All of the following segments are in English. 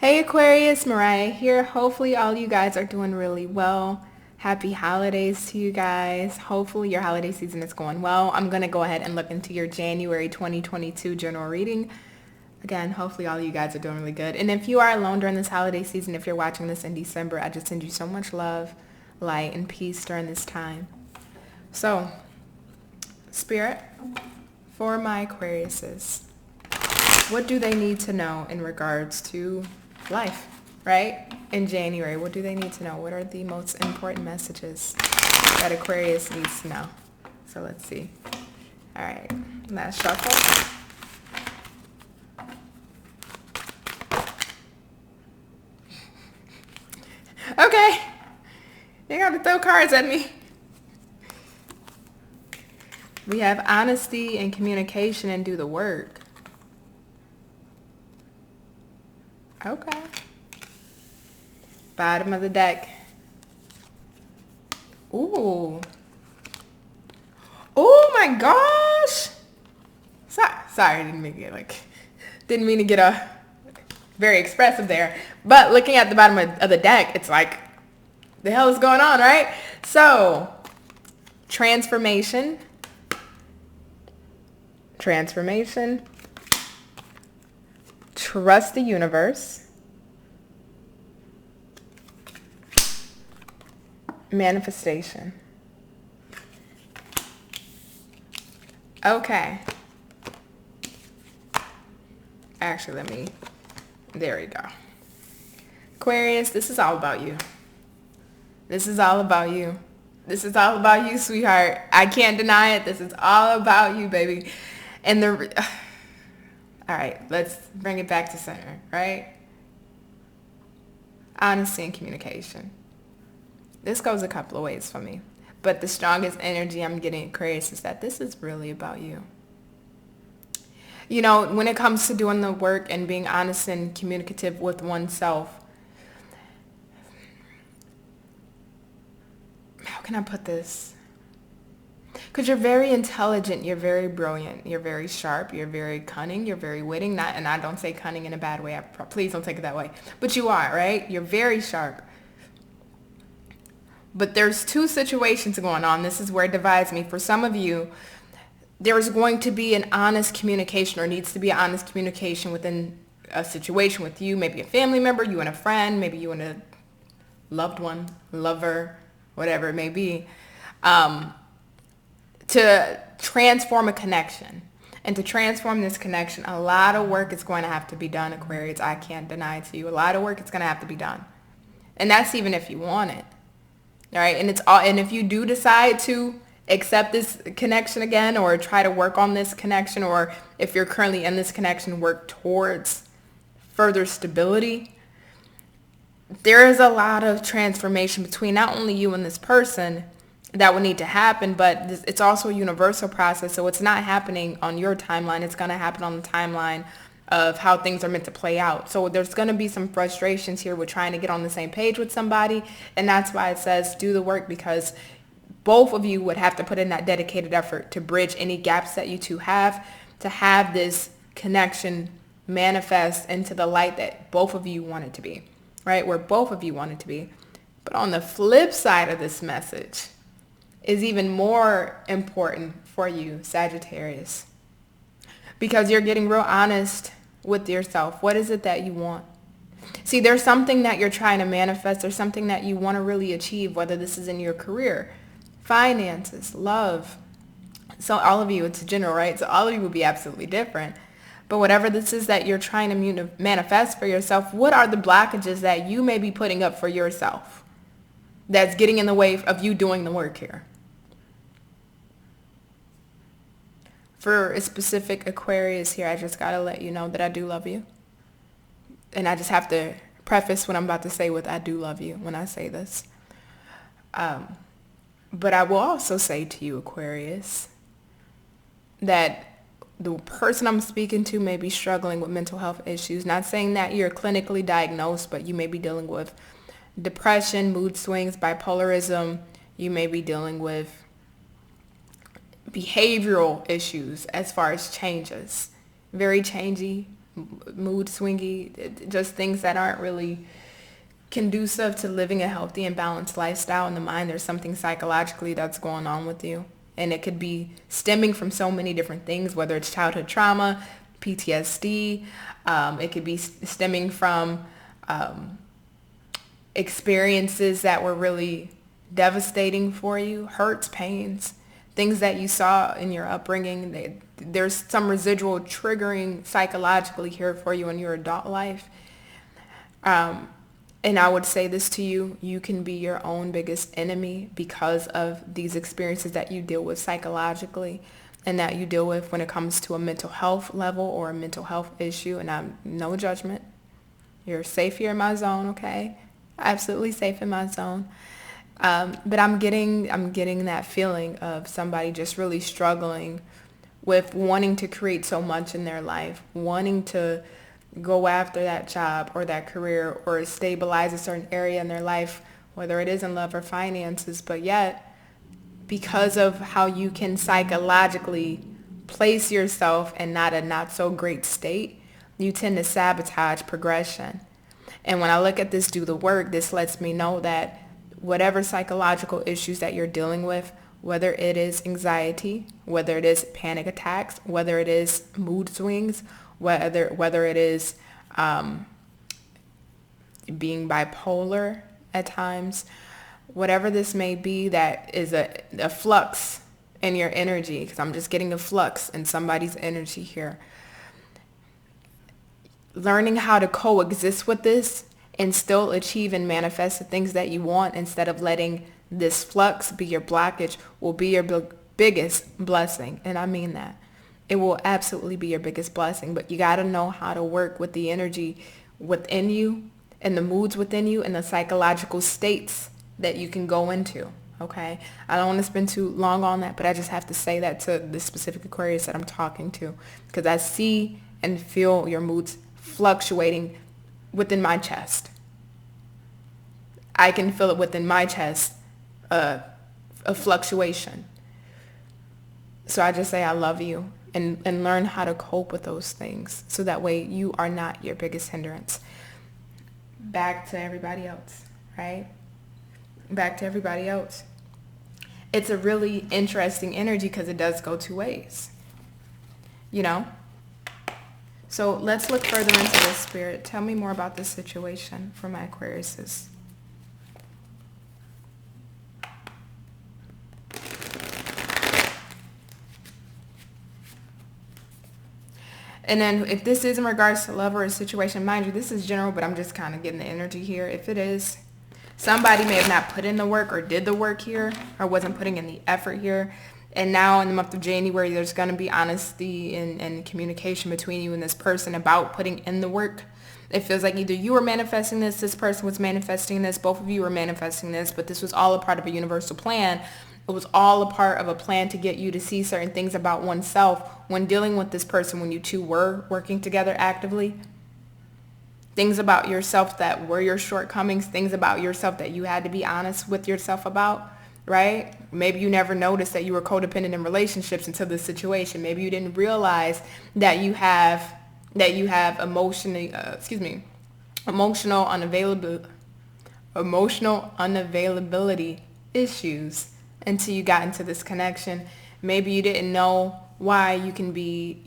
Hey Aquarius, Mariah here. Hopefully all you guys are doing really well. Happy holidays to you guys. Hopefully your holiday season is going well. I'm going to go ahead and look into your January 2022 general reading. Again, hopefully all you guys are doing really good. And if you are alone during this holiday season, if you're watching this in December, I just send you so much love, light, and peace during this time. So, Spirit, for my Aquariuses, what do they need to know in regards to life, right? In January, what do they need to know? What are the most important messages that Aquarius needs to know? So let's see. All right, last shuffle. Okay, you got to throw cards at me. We have honesty and communication and do the work. Okay. Bottom of the deck. Ooh. Oh my gosh. Sorry, didn't mean to get very expressive there. But looking at the bottom of the deck, it's like, the hell is going on, right? So, transformation, trust the universe, manifestation. Okay. Actually, there we go. Aquarius, this is all about you. This is all about you. This is all about you, sweetheart. I can't deny it. This is all about you, baby. And all right, let's bring it back to center, right? Honesty and communication. This goes a couple of ways for me. But the strongest energy I'm getting, Aquarius, is that this is really about you. You know, when it comes to doing the work and being honest and communicative with oneself, how can I put this? Because you're very intelligent, you're very brilliant, you're very sharp, you're very cunning, you're very witty. And I don't say cunning in a bad way. Please don't take it that way. But you are, right? You're very sharp. But there's two situations going on. This is where it divides me. For some of you, there's going to be an honest communication, or needs to be an honest communication within a situation with you, maybe a family member, you and a friend, maybe you and a loved one, lover, whatever it may be, to transform a connection. And to transform this connection, a lot of work is going to have to be done, Aquarius. I can't deny it to you. A lot of work is going to have to be done. And that's even if you want it. All right, and if you do decide to accept this connection again, or try to work on this connection, or if you're currently in this connection, work towards further stability, there is a lot of transformation between not only you and this person that would need to happen, but it's also a universal process. So it's not happening on your timeline. It's going to happen on the timeline of how things are meant to play out. So there's going to be some frustrations here with trying to get on the same page with somebody. And that's why it says do the work, because both of you would have to put in that dedicated effort to bridge any gaps that you two have, to have this connection manifest into the light that both of you want it to be, right? Where both of you want it to be. But on the flip side of this message is even more important for you, Sagittarius, because you're getting real honest with yourself. What is it that you want? See, there's something that you're trying to manifest. There's something that you want to really achieve, whether this is in your career, finances, love. So all of you, it's general, right? So all of you will be absolutely different. But whatever this is that you're trying to manifest for yourself, what are the blockages that you may be putting up for yourself that's getting in the way of you doing the work here? For a specific Aquarius here, I just got to let you know that I do love you. And I just have to preface what I'm about to say with I do love you when I say this. But I will also say to you, Aquarius, that the person I'm speaking to may be struggling with mental health issues. Not saying that you're clinically diagnosed, but you may be dealing with depression, mood swings, bipolarism. You may be dealing with behavioral issues as far as changes. Very changey, mood swingy, just things that aren't really conducive to living a healthy and balanced lifestyle in the mind. There's something psychologically that's going on with you. And it could be stemming from so many different things, whether it's childhood trauma, PTSD. It could be stemming from experiences that were really devastating for you, hurts, pains, things that you saw in your upbringing. There's some residual triggering psychologically here for you in your adult life. And I would say this to you, you can be your own biggest enemy because of these experiences that you deal with psychologically and that you deal with when it comes to a mental health level or a mental health issue. And I'm no judgment. You're safe here in my zone, okay? Absolutely safe in my zone. But I'm getting that feeling of somebody just really struggling with wanting to create so much in their life, wanting to go after that job or that career or stabilize a certain area in their life, whether it is in love or finances, but yet because of how you can psychologically place yourself in not a not so great state, you tend to sabotage progression. And when I look at this do the work, this lets me know that whatever psychological issues that you're dealing with, whether it is anxiety, whether it is panic attacks, whether it is mood swings, whether it is being bipolar at times, whatever this may be, that is a flux in your energy, because I'm just getting a flux in somebody's energy here. Learning how to coexist with this and still achieve and manifest the things that you want instead of letting this flux be your blockage will be your biggest blessing. And I mean that. It will absolutely be your biggest blessing, but you got to know how to work with the energy within you and the moods within you and the psychological states that you can go into, okay? I don't want to spend too long on that, but I just have to say that to the specific Aquarius that I'm talking to, because I see and feel your moods fluctuating within my chest. I can feel it within my chest, a fluctuation. So I just say I love you. And learn how to cope with those things so that way you are not your biggest hindrance. Back to everybody else, right? Back to everybody else. It's a really interesting energy because it does go two ways, you know? So let's look further into this, Spirit. Tell me more about this situation for my Aquariuses. And then if this is in regards to love or a situation, mind you, this is general, but I'm just kind of getting the energy here. If it is, somebody may have not put in the work or did the work here or wasn't putting in the effort here. And now in the month of January, there's going to be honesty and communication between you and this person about putting in the work. It feels like either you were manifesting this person was manifesting this, both of you were manifesting this, but this was all a part of a universal plan. It was all a part of a plan to get you to see certain things about oneself when dealing with this person, when you two were working together actively. Things about yourself that were your shortcomings, things about yourself that you had to be honest with yourself about, right? Maybe you never noticed that you were codependent in relationships until this situation. Maybe you didn't realize that you have emotional unavailability issues until you got into this connection. Maybe you didn't know why you can be,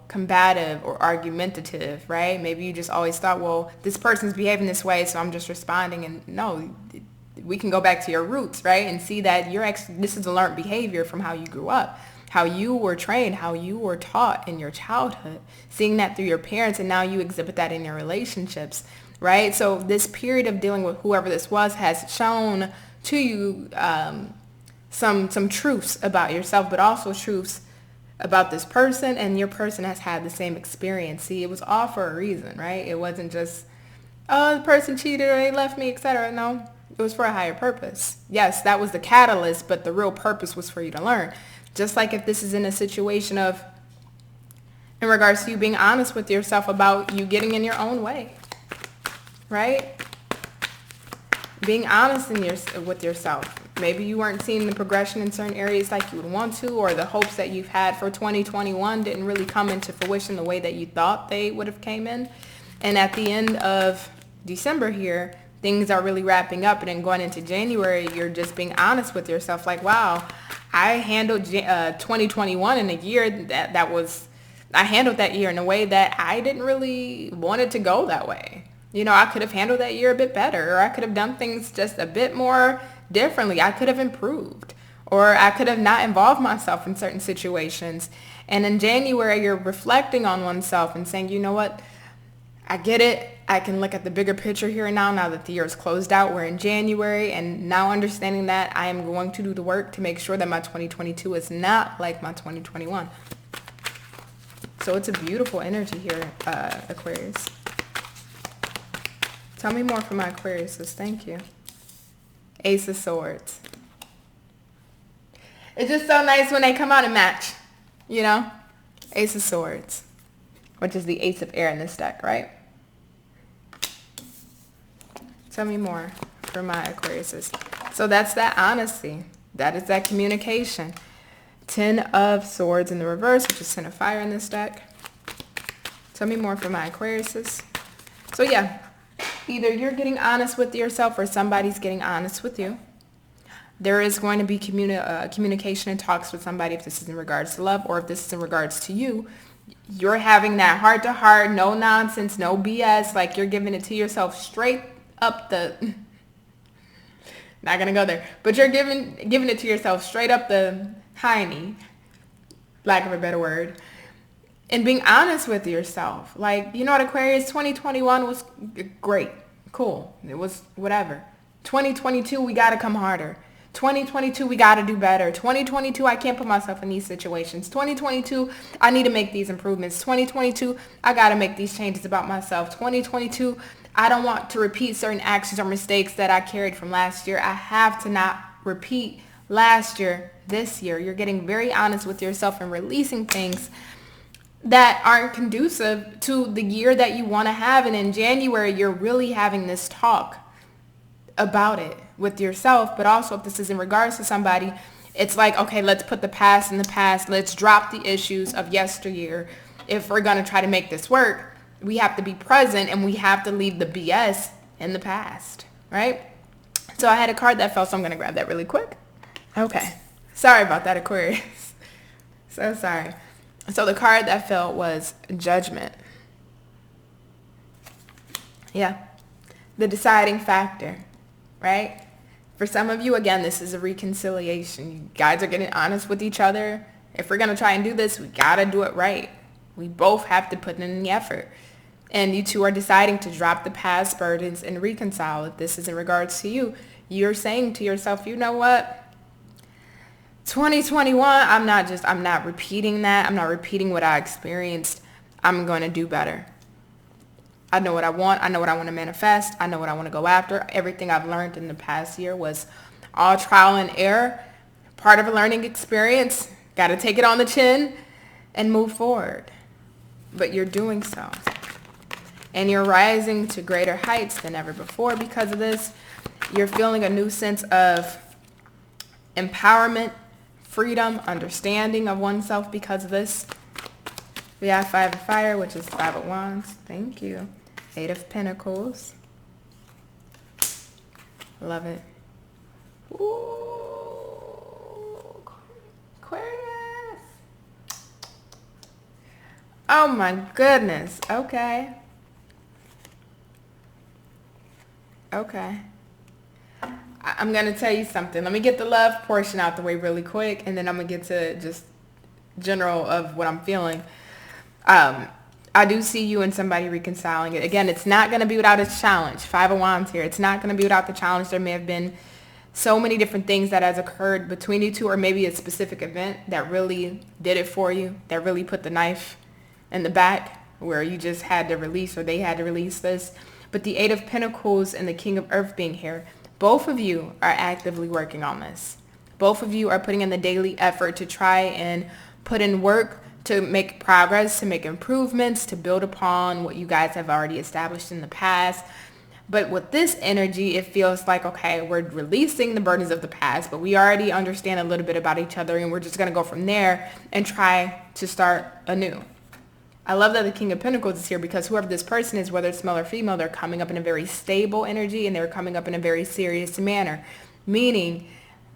combative or argumentative, right? Maybe you just always thought, well, this person's behaving this way, so I'm just responding. And no, we can go back to your roots, right? And see that this is a learned behavior from how you grew up, how you were trained, how you were taught in your childhood, seeing that through your parents, and now you exhibit that in your relationships, right? So this period of dealing with whoever this was has shown to you some truths about yourself, but also truths about this person, and your person has had the same experience. See, it was all for a reason, right? It wasn't just, oh, the person cheated or they left me, etc. No, it was for a higher purpose. Yes, that was the catalyst, but the real purpose was for you to learn. Just like if this is in a situation of, in regards to you being honest with yourself about you getting in your own way, right? Being honest with yourself. Maybe you weren't seeing the progression in certain areas like you would want to, or the hopes that you've had for 2021 didn't really come into fruition the way that you thought they would have came in. And at the end of December here, things are really wrapping up, and then going into January, you're just being honest with yourself, like, wow, I handled 2021 in a year I handled that year in a way that I didn't really want it to go that way. I could have handled that year a bit better, or I could have done things just a bit more differently. I could have improved, or I could have not involved myself in certain situations. And in January, you're reflecting on oneself and saying, you know what, I get it. I can look at the bigger picture here and now that the year is closed out. We're in January, and now understanding that I am going to do the work to make sure that my 2022 is not like my 2021. So it's a beautiful energy here, Aquarius. Tell me more from my Aquariuses. Thank you. Ace of Swords. It's just so nice when they come out and match, Ace of Swords, which is the Ace of Air in this deck, right? Tell me more from my Aquariuses. So that's that honesty. That is that communication. 10 of Swords in the reverse, which is 10 of Fire in this deck. Tell me more from my Aquariuses. So yeah, either you're getting honest with yourself or somebody's getting honest with you. There is going to be communication and talks with somebody if this is in regards to love, or if this is in regards to you. You're having that heart-to-heart, no nonsense, no BS, like you're giving it to yourself straight up the... Not going to go there. But you're giving it to yourself straight up the hiney, lack of a better word, and being honest with yourself. Like, Aquarius, 2021 was great. Cool. It was whatever. 2022, we got to come harder. 2022, we got to do better. 2022, I can't put myself in these situations. 2022, I need to make these improvements. 2022, I got to make these changes about myself. 2022, I don't want to repeat certain actions or mistakes that I carried from last year. I have to not repeat last year, this year. You're getting very honest with yourself and releasing things that aren't conducive to the year that you want to have. And in January, you're really having this talk about it with yourself. But also, if this is in regards to somebody, it's like, okay, let's put the past in the past. Let's drop the issues of yesteryear. If we're going to try to make this work, we have to be present, and we have to leave the BS in the past, right? So I had a card that fell, so I'm going to grab that really quick. Okay. Sorry about that, Aquarius. So sorry. So the card that fell was Judgment. Yeah. The deciding factor, right? For some of you, again, this is a reconciliation. You guys are getting honest with each other. If we're going to try and do this, we got to do it right. We both have to put in the effort. And you two are deciding to drop the past burdens and reconcile. If this is in regards to you, you're saying to yourself, you know what? 2021, I'm not repeating that. I'm not repeating what I experienced. I'm going to do better. I know what I want. I know what I want to manifest. I know what I want to go after. Everything I've learned in the past year was all trial and error, part of a learning experience. Got to take it on the chin and move forward. But you're doing so. And you're rising to greater heights than ever before because of this. You're feeling a new sense of empowerment, freedom, understanding of oneself because of this. We have 5 of Fire, which is 5 of Wands. Thank you. 8 of Pentacles. Love it. Ooh, Aquarius. Oh my goodness. Okay. Okay. I'm going to tell you something. Let me get the love portion out the way really quick, and then I'm going to get to just general of what I'm feeling. I do see you and somebody reconciling it. Again, it's not going to be without its challenge. 5 of Wands here. It's not going to be without the challenge. There may have been so many different things that has occurred between you two, or maybe a specific event that really did it for you, that really put the knife in the back, where you just had to release, or they had to release this. But the 8 of Pentacles and the King of Earth being here, both of you are actively working on this. Both of you are putting in the daily effort to try and put in work to make progress, to make improvements, to build upon what you guys have already established in the past. But with this energy, it feels like, okay, we're releasing the burdens of the past, but we already understand a little bit about each other, and we're just going to go from there and try to start anew. I love that the King of Pentacles is here, because whoever this person is, whether it's male or female, they're coming up in a very stable energy, and they're coming up in a very serious manner. Meaning,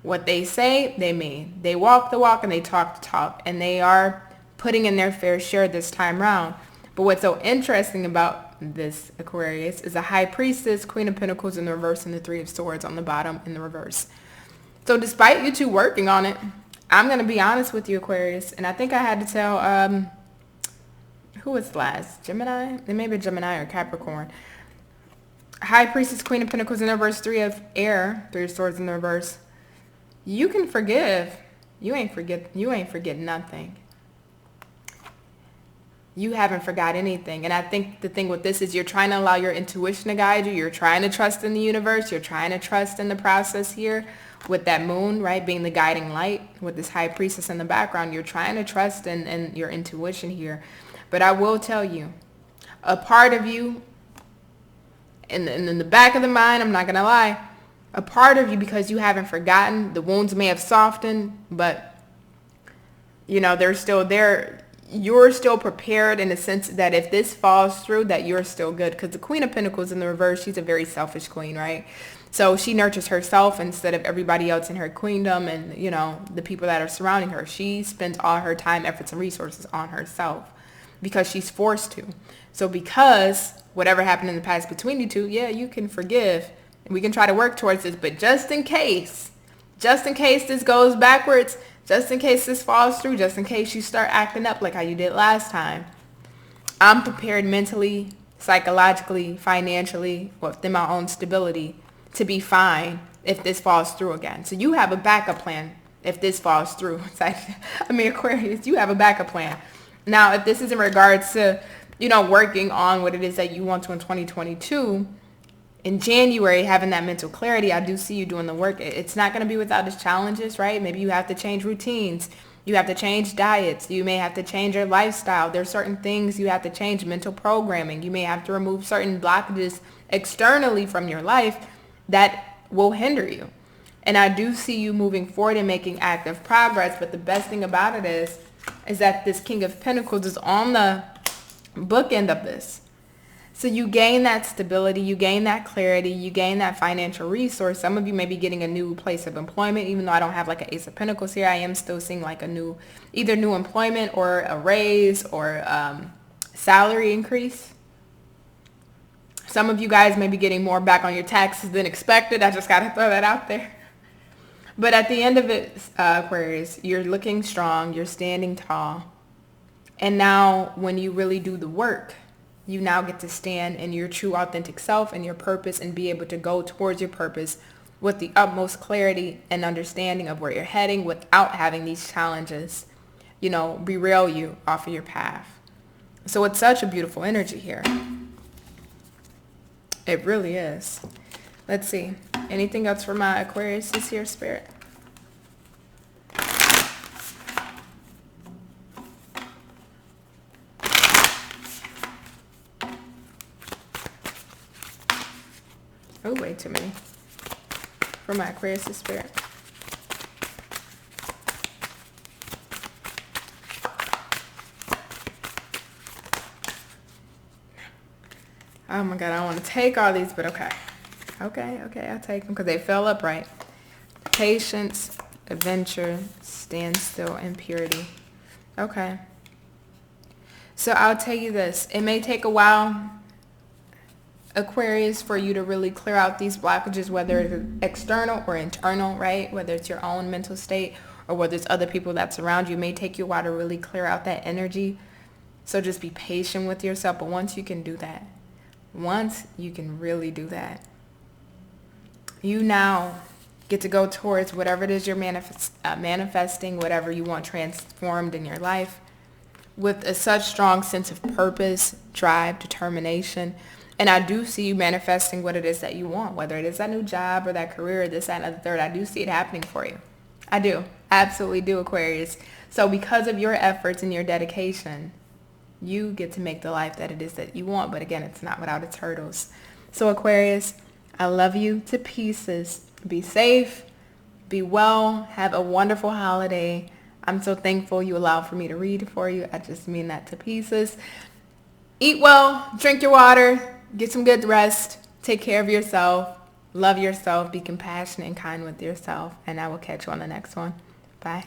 what they say, they mean. They walk the walk and they talk the talk, and they are putting in their fair share this time round. But what's so interesting about this Aquarius is a High Priestess, Queen of Pentacles in the reverse, and the Three of Swords on the bottom in the reverse. So despite you two working on it, I'm going to be honest with you, Aquarius, and I think I had to tell, who was last? Gemini? It may be Gemini or Capricorn. High Priestess, Queen of Pentacles in the reverse, Three of Air, Three of Swords in the reverse. You can forgive. You ain't forget nothing. You haven't forgot anything. And I think the thing with this is you're trying to allow your intuition to guide you. You're trying to trust in the universe. You're trying to trust in the process here with that moon, right, being the guiding light with this High Priestess in the background. You're trying to trust in your intuition here. But I will tell you, a part of you, in the back of the mind, I'm not going to lie, a part of you, because you haven't forgotten, the wounds may have softened, but, you know, they're still there. You're still prepared in the sense that if this falls through, that you're still good. Because the Queen of Pentacles in the reverse, she's a very selfish queen, right? So she nurtures herself instead of everybody else in her queendom and, you know, the people that are surrounding her. She spends all her time, efforts, and resources on herself because she's forced to. So because whatever happened in the past between you two, yeah, you can forgive. And we can try to work towards this. But just in case this goes backwards, just in case this falls through, just in case you start acting up like how you did last time, I'm prepared mentally, psychologically, financially, within my own stability to be fine if this falls through again. So you have a backup plan if this falls through. Aquarius, you have a backup plan. Now, if this is in regards to, you know, working on what it is that you want to in 2022, in January, having that mental clarity, I do see you doing the work. It's not going to be without its challenges, right? Maybe you have to change routines. You have to change diets. You may have to change your lifestyle. There's certain things you have to change, mental programming. You may have to remove certain blockages externally from your life that will hinder you. And I do see you moving forward and making active progress. But the best thing about it is that this King of Pentacles is on the bookend of this. So you gain that stability, you gain that clarity, you gain that financial resource. Some of you may be getting a new place of employment, even though I don't have like an Ace of Pentacles here. I am still seeing like either new employment or a raise or salary increase. Some of you guys may be getting more back on your taxes than expected. I just got to throw that out there. But at the end of it, Aquarius, you're looking strong, you're standing tall. And now when you really do the work, you now get to stand in your true authentic self and your purpose and be able to go towards your purpose with the utmost clarity and understanding of where you're heading without having these challenges, you know, derail you off of your path. So it's such a beautiful energy here. It really is. Let's see. Anything else for my Aquarius this here, Spirit? Oh, way too many. For my Aquarius, Spirit. Oh my God, I don't want to take all these, but okay. Okay, I'll take them because they fell upright. Patience, adventure, standstill, and purity. Okay. So I'll tell you this. It may take a while, Aquarius, for you to really clear out these blockages, whether it's external or internal, right? Whether it's your own mental state or whether it's other people that surround you. It may take you a while to really clear out that energy. So just be patient with yourself. But once you can do that, once you can really do that, you now get to go towards whatever it is you're manifesting, whatever you want transformed in your life with such strong sense of purpose, drive, determination. And I do see you manifesting what it is that you want, whether it is that new job or that career or this, that, and the third. I do see it happening for you. I do. I absolutely do, Aquarius. So because of your efforts and your dedication, you get to make the life that it is that you want. But again, it's not without its hurdles. So Aquarius, I love you to pieces. Be safe, be well, have a wonderful holiday. I'm so thankful you allowed for me to read for you. I just mean that to pieces. Eat well, drink your water, get some good rest, take care of yourself, love yourself, be compassionate and kind with yourself, and I will catch you on the next one. Bye.